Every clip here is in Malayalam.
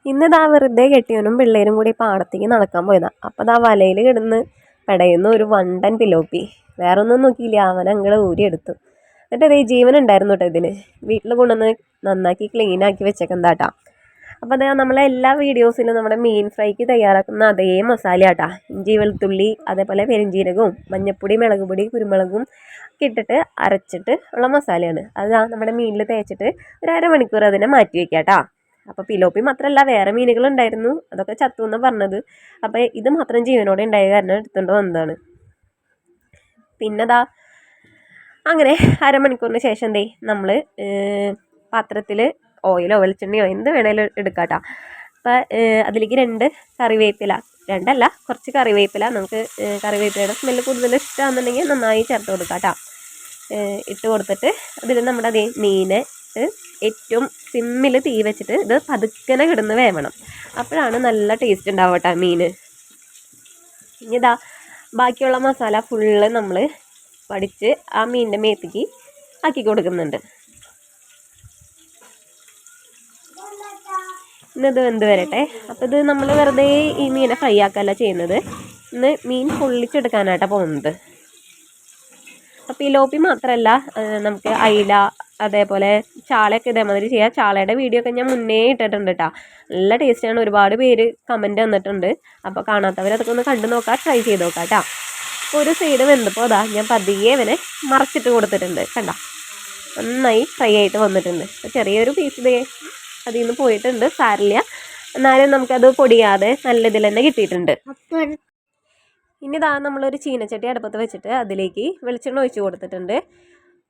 ഇന്നിതാ വെറുതെ കെട്ടിയവനും പിള്ളേരും കൂടി പാടത്തേക്ക് നടക്കാൻ പോയതാ. അപ്പോൾ ദാ വലയിൽ കിടന്ന് പെടയുന്ന ഒരു വണ്ടൻ പിലോപ്പി. വേറെ ഒന്നും നോക്കിയില്ല, അവൻ അങ്ങോട്ട് ഊരിയെടുത്തു. എന്നിട്ട് അതേ ജീവൻ ഉണ്ടായിരുന്നു കേട്ടോ ഇതിന്. വീട്ടിൽ കൊണ്ടുവന്ന് നന്നാക്കി ക്ലീൻ ആക്കി വെച്ചേക്കെന്താട്ടാ. അപ്പോൾ അതാ നമ്മളെ എല്ലാ വീഡിയോസിലും നമ്മുടെ മീൻ ഫ്രൈക്ക് തയ്യാറാക്കുന്ന അതേ മസാല ആട്ടാ. ഇഞ്ചി വെളുത്തുള്ളി അതേപോലെ പെരിഞ്ചീരകവും മഞ്ഞപ്പൊടി മുളക് പൊടി കുരുമുളകും ഒക്കെ ഇട്ടിട്ട് അരച്ചിട്ട് ഉള്ള മസാലയാണ്. അതാ നമ്മുടെ മീനിൽ തേച്ചിട്ട് ഒരു അരമണിക്കൂർ അതിനെ മാറ്റി വയ്ക്കാം കേട്ടോ. അപ്പോൾ പിലോപ്പി മാത്രമല്ല വേറെ മീനുകളുണ്ടായിരുന്നു, അതൊക്കെ ചത്തു എന്ന് പറഞ്ഞത്. അപ്പോൾ ഇത് മാത്രം ജീവനോടെ ഉണ്ടായ കാരണം എടുത്തുകൊണ്ട് വന്നതാണ്. പിന്നെ ദാ അങ്ങനെ അരമണിക്കൂറിന് ശേഷം എന്തേ നമ്മൾ പാത്രത്തിൽ ഓയിലോ വെളിച്ചെണ്ണയോ എന്ത് വേണേലും എടുക്കാട്ടോ. അപ്പോൾ അതിലേക്ക് 2 കറിവേപ്പില, 2 അല്ല കുറച്ച് കറിവേപ്പില, നമുക്ക് കറിവേപ്പിലയുടെ സ്മെല്ല് കൂടുതൽ ഇഷ്ടമാണെന്നുണ്ടെങ്കിൽ നന്നായി ചേർത്ത് കൊടുക്കാം കേട്ടോ. ഇട്ട് കൊടുത്തിട്ട് അതിൽ നമ്മുടെ അതേ മീനെ ഏറ്റവും സിമ്മിൽ തീ വെച്ചിട്ട് ഇത് പതുക്കനെ കിടന്ന് വേവണം. അപ്പോഴാണ് നല്ല ടേസ്റ്റ് ഉണ്ടാവുക കേട്ടോ മീൻ. ഇനി ഇതാ ബാക്കിയുള്ള മസാല ഫുള്ള് നമ്മൾ വടിച്ച് ആ മീനിൻ്റെ മേത്തേക്ക് ആക്കി കൊടുക്കുന്നുണ്ട്. ഇന്നത് വെന്ത് വരട്ടെ. അപ്പോൾ ഇത് നമ്മൾ വെറുതെ ഈ മീനെ ഫ്രൈ ആക്കല്ല ചെയ്യുന്നത്, ഇന്ന് മീൻ പൊള്ളിച്ചെടുക്കാനായിട്ടാണ് പോകുന്നത്. അപ്പോൾ പിലോപ്പി മാത്രമല്ല നമുക്ക് അയില അതേപോലെ ചാളയൊക്കെ ഇതേമാതിരി ചെയ്യാം. ചാളയുടെ വീഡിയോ ഒക്കെ ഞാൻ മുന്നേ ഇട്ടിട്ടുണ്ട് കേട്ടോ. നല്ല ടേസ്റ്റാണ്, ഒരുപാട് പേര് കമൻറ്റ് തന്നിട്ടുണ്ട്. അപ്പോൾ കാണാത്തവരതൊക്കെ ഒന്ന് കണ്ടു നോക്കാം, ട്രൈ ചെയ്ത് നോക്കാം കേട്ടോ. ഒരു സൈഡ് വെന്തപ്പോൾ അതാ ഞാൻ പതിയെ ഇവനെ മറച്ചിട്ട് കൊടുത്തിട്ടുണ്ട്. കണ്ട നന്നായി ഫ്രൈ ആയിട്ട് വന്നിട്ടുണ്ട്. ചെറിയൊരു പീസ് ഇതേ അതിൽ നിന്ന് പോയിട്ടുണ്ട്, സാരില്ല, എന്നാലും നമുക്കത് പൊടിയാതെ നല്ല ഇതിൽ തന്നെ കിട്ടിയിട്ടുണ്ട്. ഇനി ഇതാ നമ്മളൊരു ചീനച്ചട്ടി അടുപ്പത്ത് വെച്ചിട്ട് അതിലേക്ക് വെളിച്ചെണ്ണ ഒഴിച്ച് കൊടുത്തിട്ടുണ്ട്.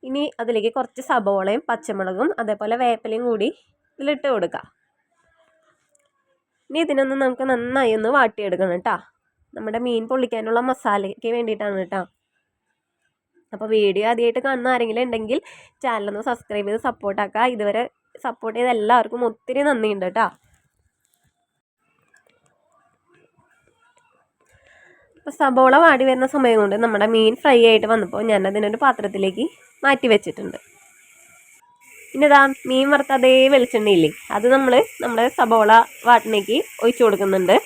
ഇനി അതിലേക്ക് കുറച്ച് സബോളയും പച്ചമുളകും അതേപോലെ വേപ്പിലയും കൂടി ഇതിലിട്ട് കൊടുക്കാം. ഇനി ഇതിനൊന്ന് നമുക്ക് നന്നായി ഒന്ന് വാട്ടിയെടുക്കണം കേട്ടോ. നമ്മുടെ മീൻ പൊള്ളിക്കാനുള്ള മസാലയ്ക്ക് വേണ്ടിയിട്ടാണ് കേട്ടോ. അപ്പോൾ വീഡിയോ ആദ്യമായിട്ട് കാണുന്ന ആരെങ്കിലും ഉണ്ടെങ്കിൽ ചാനലൊന്ന് സബ്സ്ക്രൈബ് ചെയ്ത് സപ്പോർട്ടാക്കുക. ഇതുവരെ സപ്പോർട്ട് ചെയ്ത എല്ലാവർക്കും ഒത്തിരി നന്ദിയുണ്ട് കേട്ടോ. അപ്പോൾ സബോള വാടി വരുന്ന സമയം കൊണ്ട് നമ്മുടെ മീൻ ഫ്രൈ ആയിട്ട് വന്നപ്പോൾ ഞാൻ അതിനൊരു പാത്രത്തിലേക്ക് മാറ്റി വെച്ചിട്ടുണ്ട്. പിന്നെ ഇതാ മീൻ വറുത്ത അതേ വെളിച്ചെണ്ണയില്ലേ, അത് നമ്മുടെ സബോള വാട്ടിനേക്ക് ഒഴിച്ചു കൊടുക്കുന്നുണ്ട്.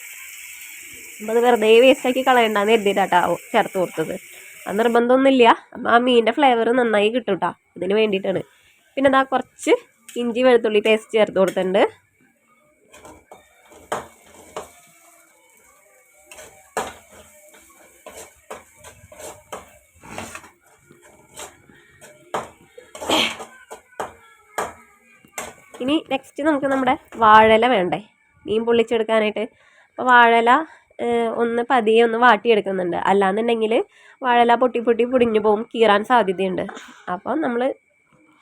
അപ്പോൾ അത് വെറുതെ വേസ്റ്റാക്കി കളയണ്ടെന്ന് കരുതിയിട്ടാട്ടോ ചേർത്ത് കൊടുത്തത്. അത് നിർബന്ധമൊന്നുമില്ല, അപ്പോൾ ആ മീനിൻ്റെ ഫ്ലേവർ നന്നായി കിട്ടും കേട്ടോ, അതിന് വേണ്ടിയിട്ടാണ്. പിന്നെ ഇതാ കുറച്ച് ഇഞ്ചി വെളുത്തുള്ളി പേസ്റ്റ് ചേർത്ത് കൊടുത്തിട്ടുണ്ട്. ഇനി നെക്സ്റ്റ് നമുക്ക് നമ്മുടെ വാഴയില വേണ്ടേ മീൻ പൊള്ളിച്ചെടുക്കാനായിട്ട്. അപ്പോൾ വാഴയില ഒന്ന് പതിയെ ഒന്ന് വാട്ടിയെടുക്കുന്നുണ്ട്, അല്ലാന്നുണ്ടെങ്കിൽ വാഴയില പൊട്ടി പൊടിഞ്ഞു പോകും, കീറാൻ സാധ്യതയുണ്ട്. അപ്പോൾ നമ്മൾ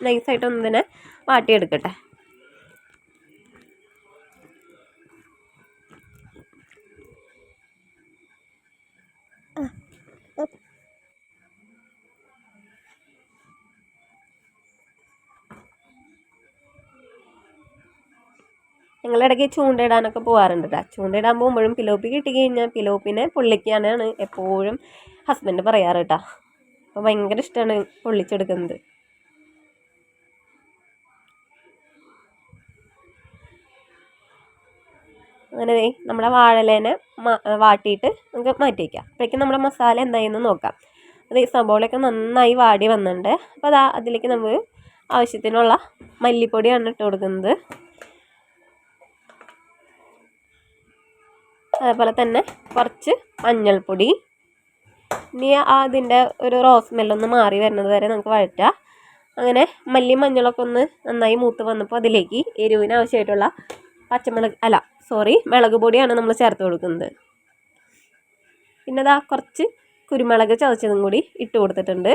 നൈസായിട്ട് ഒന്ന് തന്നെ വാട്ടിയെടുക്കട്ടെ. ഞങ്ങളിടയ്ക്ക് ചൂണ്ടയിടാനൊക്കെ പോകാറുണ്ട് കേട്ടോ. ചൂണ്ടയിടാൻ പോകുമ്പോഴും പിലോപ്പി കിട്ടിക്കഴിഞ്ഞാൽ പിലോപ്പിനെ പൊള്ളിക്കാനാണ് എപ്പോഴും ഹസ്ബൻഡ് പറയാറ് കേട്ടോ. അപ്പോൾ ഭയങ്കര ഇഷ്ടമാണ് പൊള്ളിച്ചെടുക്കുന്നത്. അങ്ങനെ നമ്മുടെ വാഴലേനെ വാട്ടിയിട്ട് നമുക്ക് മാറ്റി വയ്ക്കാം. അപ്പോഴേക്കും നമ്മുടെ മസാല എന്തായെന്ന് നോക്കാം. അത് സബോളയൊക്കെ നന്നായി വാടി വന്നിട്ടുണ്ട്. അപ്പോൾ അതാ അതിലേക്ക് നമുക്ക് ആവശ്യത്തിനുള്ള മല്ലിപ്പൊടിയാണ് ഇട്ട് കൊടുക്കുന്നത്. അതേപോലെ തന്നെ കുറച്ച് മഞ്ഞൾപ്പൊടി. ഇനി അതിൻ്റെ ഒരു റോസ് സ്മെല്ലൊന്ന് മാറി വരുന്നത് വരെ നമുക്ക് വഴറ്റാം. അങ്ങനെ മല്ലിയും മഞ്ഞളൊക്കെ ഒന്ന് നന്നായി മൂത്ത് വന്നപ്പോൾ അതിലേക്ക് എരിവിന് ആവശ്യമായിട്ടുള്ള മുളക് പൊടിയാണ് നമ്മൾ ചേർത്ത് കൊടുക്കുന്നത്. പിന്നെ അതാ കുറച്ച് കുരുമുളക് ചതച്ചതും കൂടി ഇട്ട് കൊടുത്തിട്ടുണ്ട്.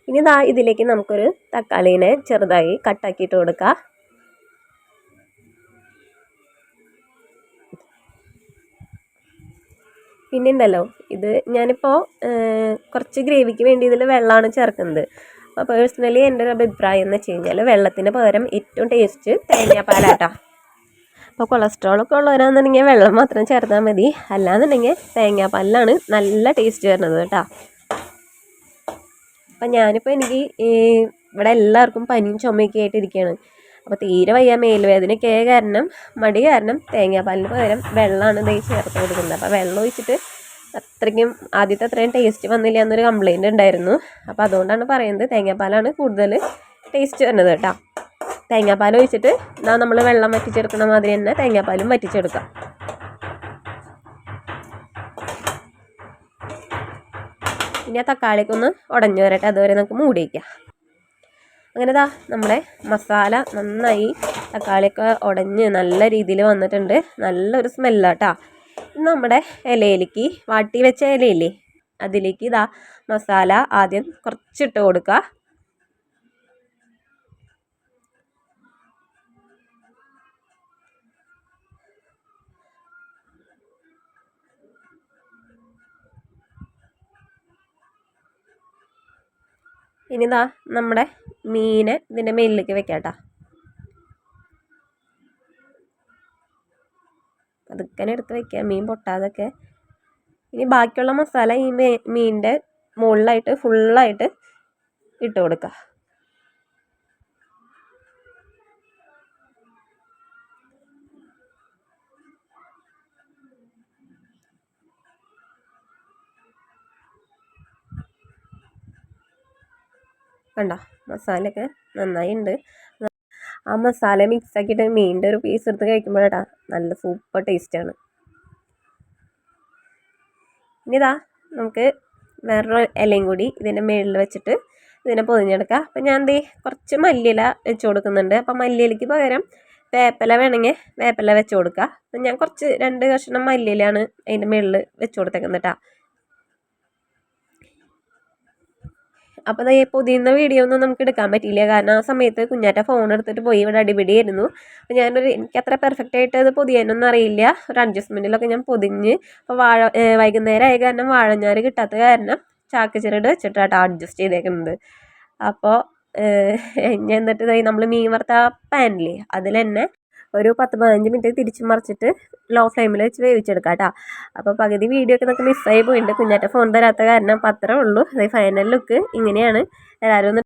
ഇനി ഇതാ ഇതിലേക്ക് നമുക്കൊരു തക്കാളീനെ ചെറുതായി കട്ടാക്കിയിട്ട് കൊടുക്കാം. പിന്നെ ഉണ്ടല്ലോ, ഇത് ഞാനിപ്പോൾ കുറച്ച് ഗ്രേവിക്ക് വേണ്ടി ഇതിൽ വെള്ളമാണ് ചേർക്കുന്നത്. അപ്പോൾ പേഴ്സണലി എൻ്റെ ഒരു അഭിപ്രായം എന്ന് വെച്ച് കഴിഞ്ഞാൽ വെള്ളത്തിന് പകരം ഏറ്റവും ടേസ്റ്റ് തേങ്ങാപ്പാലാട്ടാ. അപ്പോൾ കൊളസ്ട്രോളൊക്കെ ഉള്ളവരാണെന്നുണ്ടെങ്കിൽ വെള്ളം മാത്രം ചേർത്താൽ മതി, അല്ലാന്നുണ്ടെങ്കിൽ തേങ്ങാപ്പാലിലാണ് നല്ല ടേസ്റ്റ് വരുന്നത് കേട്ടോ. അപ്പം ഞാനിപ്പോൾ എനിക്ക് ഇവിടെ എല്ലാവർക്കും പനിയും ചുമയൊക്കെ ആയിട്ട് ഇരിക്കുകയാണ്. അപ്പോൾ തീരെ വയ്യ, മേലുവേദനയൊക്കെ കാരണം മടി കാരണം തേങ്ങാപ്പാലിന് പകരം വെള്ളമാണ് ദേ ചേർത്ത് കൊടുക്കുന്നത്. അപ്പോൾ വെള്ളം ഒഴിച്ചിട്ട് അത്രയ്ക്കും ആദ്യത്തെ അത്രയും ടേസ്റ്റ് വന്നില്ല എന്നൊരു കംപ്ലയിൻറ്റ് ഉണ്ടായിരുന്നു. അപ്പോൾ അതുകൊണ്ടാണ് പറയുന്നത് തേങ്ങാപ്പാലാണ് കൂടുതൽ ടേസ്റ്റ് വരുന്നത് കേട്ടോ. തേങ്ങാപ്പാൽ ഒഴിച്ചിട്ട് നമ്മൾ വെള്ളം വറ്റിച്ചെടുക്കണ മാതിരി തന്നെ തേങ്ങാപ്പാലും വറ്റിച്ചെടുക്കാം. ഇനി ആ തക്കാളിയൊക്കെ ഒന്ന് ഉടഞ്ഞു വരട്ടെ, അതുവരെ നമുക്ക് മൂടി വയ്ക്കാം. അങ്ങനെ നമ്മുടെ മസാല നന്നായി തക്കാളിയൊക്കെ ഉടഞ്ഞ് നല്ല രീതിയിൽ വന്നിട്ടുണ്ട്. നല്ലൊരു സ്മെല്ലാട്ടോ. നമ്മുടെ ഇലയിലേക്ക് വാട്ടി വെച്ച ഇലയില്ലേ അതിലേക്ക് മസാല ആദ്യം കുറച്ചിട്ട് കൊടുക്കുക. ഇനി നമ്മുടെ മീനെ ഇതിൻ്റെ മേലിലേക്ക് വെക്കാട്ടോ. അതൊക്കെ എടുത്ത് വെക്കുക, മീൻ പൊട്ടാതൊക്കെ. ഇനി ബാക്കിയുള്ള മസാല ഈ മീനിൻ്റെ മുകളിലായിട്ട് ഫുള്ളായിട്ട് ഇട്ട് കൊടുക്കുക. കണ്ടോ, മസാലയൊക്കെ നന്നായി ഉണ്ട്. ആ മസാല മിക്സ് ആക്കിയിട്ട് മീനിൻ്റെ ഒരു പീസ് എടുത്ത് കഴിക്കുമ്പോഴാ നല്ല സൂപ്പർ ടേസ്റ്റാണ്. ഇനി നമുക്ക് വേറൊരു ഇലയും കൂടി ഇതിൻ്റെ മുകളിൽ വെച്ചിട്ട് ഇതിനെ പൊതിഞ്ഞെടുക്കുക. അപ്പം ഞാൻ കുറച്ച് മല്ലിയില വെച്ച് കൊടുക്കുന്നുണ്ട്. അപ്പം മല്ലിയിലയ്ക്ക് പകരം വേപ്പില വേണമെങ്കിൽ വേപ്പില വെച്ച് കൊടുക്കുക. അപ്പം ഞാൻ കുറച്ച് 2 കഷ്ണം മല്ലിയിലാണ് അതിൻ്റെ മുകളിൽ വെച്ച് കൊടുത്തേക്കുന്നത് കേട്ടോ. അപ്പോൾ ഈ പൊതിയുന്ന വീഡിയോ ഒന്നും നമുക്ക് എടുക്കാൻ പറ്റിയില്ല, കാരണം ആ സമയത്ത് കുഞ്ഞാറ്റ ഫോൺ എടുത്തിട്ട് പോയി, ഇവിടെ അടിപിടിയായിരുന്നു. അപ്പോൾ എനിക്കത്ര പെർഫെക്റ്റ് ആയിട്ട് അത് പൊതിയാനൊന്നും അറിയില്ല. ഒരു അഡ്ജസ്റ്റ്മെൻറ്റിലൊക്കെ ഞാൻ പൊതിഞ്ഞ്. അപ്പോൾ വൈകുന്നേരം ആയ കാരണം വാഴഞ്ഞാറ് കിട്ടാത്ത കാരണം ചാക്ക് ചിരട് വെച്ചിട്ടാണ് അഡ്ജസ്റ്റ് ചെയ്തേക്കുന്നത്. അപ്പോൾ ഞാൻ എന്നിട്ട് നമ്മൾ മീൻ വറുത്ത പാനില്ലേ അതിൽ തന്നെ ഒരു 10-15 മിനിറ്റ് തിരിച്ച് മറിച്ചിട്ട് ലോ ഫ്ലെയിമിൽ വെച്ച് വേവിച്ചെടുക്കാം കേട്ടോ. അപ്പോൾ പകുതി വീഡിയോ ഒക്കെ നമുക്ക് മിസ്സായി പോയിട്ടുണ്ട്, കുഞ്ഞാറ്റ ഫോൺ തരാത്ത കാരണം. അപ്പോൾ അത്രേ ഉള്ളൂ. ഫൈനൽ ലുക്ക് ഇങ്ങനെയാണ്. എല്ലാവരും ഒന്ന്